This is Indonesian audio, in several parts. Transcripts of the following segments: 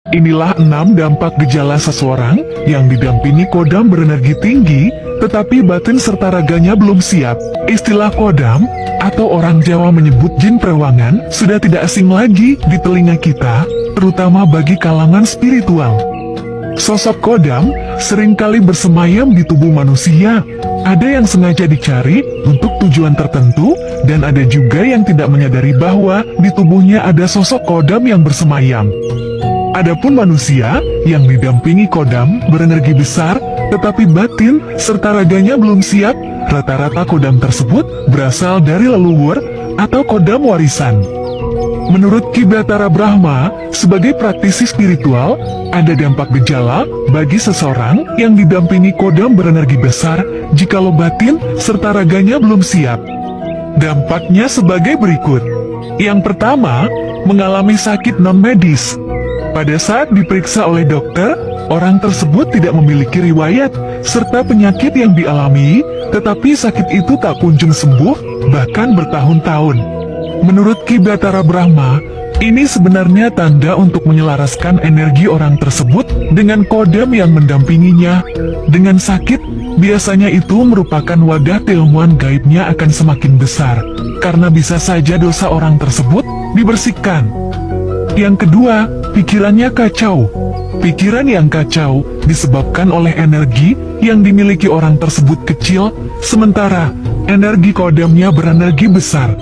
Inilah 6 dampak gejala seseorang yang didampingi kodam berenergi tinggi, tetapi batin serta raganya belum siap. Istilah kodam, atau orang Jawa menyebut jin perewangan, sudah tidak asing lagi di telinga kita, terutama bagi kalangan spiritual. Sosok kodam seringkali bersemayam di tubuh manusia. Ada yang sengaja dicari untuk tujuan tertentu, dan ada juga yang tidak menyadari bahwa di tubuhnya ada sosok kodam yang bersemayam. Adapun manusia yang didampingi kodam berenergi besar, tetapi batin serta raganya belum siap, rata-rata kodam tersebut berasal dari leluhur atau kodam warisan. Menurut Ki Batara Brahma, sebagai praktisi spiritual, ada dampak gejala bagi seseorang yang didampingi kodam berenergi besar jikalau batin serta raganya belum siap. Dampaknya sebagai berikut. Yang pertama, mengalami sakit non-medis. Pada saat diperiksa oleh dokter, orang tersebut tidak memiliki riwayat serta penyakit yang dialami, tetapi sakit itu tak kunjung sembuh, bahkan bertahun-tahun. Menurut Ki Batara Brahma, ini sebenarnya tanda untuk menyelaraskan energi orang tersebut dengan kodam yang mendampinginya. Dengan sakit, biasanya itu merupakan wadah keilmuan gaibnya akan semakin besar, karena bisa saja dosa orang tersebut dibersihkan. Yang kedua, pikirannya kacau. Pikiran yang kacau disebabkan oleh energi yang dimiliki orang tersebut kecil, sementara energi kodamnya berenergi besar.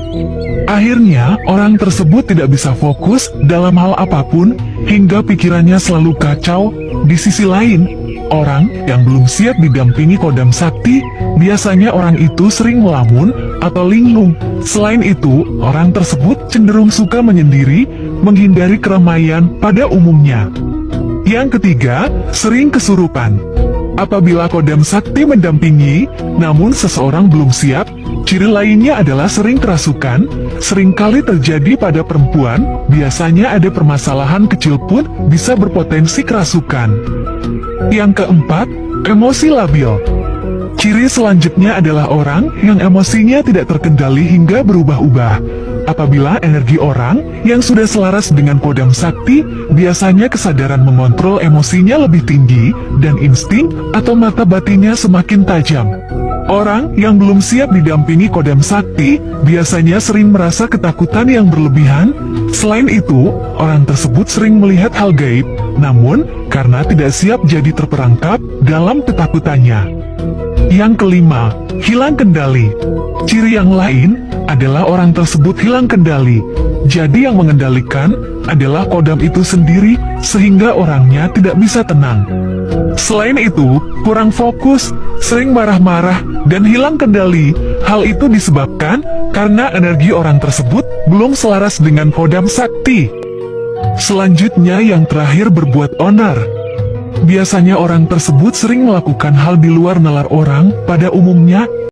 Akhirnya, orang tersebut tidak bisa fokus dalam hal apapun, hingga pikirannya selalu kacau. Di sisi lain, orang yang belum siap didampingi kodam sakti, biasanya orang itu sering melamun atau linglung. Selain itu, orang tersebut cenderung suka menyendiri, menghindari keramaian pada umumnya. Yang ketiga, sering kesurupan. Apabila kodam sakti mendampingi, namun seseorang belum siap, ciri lainnya adalah sering kerasukan, seringkali terjadi pada perempuan, biasanya ada permasalahan kecil pun bisa berpotensi kerasukan. Yang keempat, emosi labil. Ciri selanjutnya adalah orang yang emosinya tidak terkendali hingga berubah-ubah. Apabila energi orang yang sudah selaras dengan kodam sakti, biasanya kesadaran mengontrol emosinya lebih tinggi, dan insting atau mata batinnya semakin tajam. Orang yang belum siap didampingi kodam sakti, biasanya sering merasa ketakutan yang berlebihan. Selain itu, orang tersebut sering melihat hal gaib, namun karena tidak siap jadi terperangkap dalam ketakutannya. Yang kelima, hilang kendali. Ciri yang lain adalah orang tersebut hilang kendali. Jadi yang mengendalikan adalah kodam itu sendiri, sehingga orangnya tidak bisa tenang. Selain itu, kurang fokus, sering marah-marah, dan hilang kendali. Hal itu disebabkan karena energi orang tersebut belum selaras dengan kodam sakti. Selanjutnya yang terakhir, berbuat onar. Biasanya orang tersebut sering melakukan hal di luar nalar orang pada umumnya,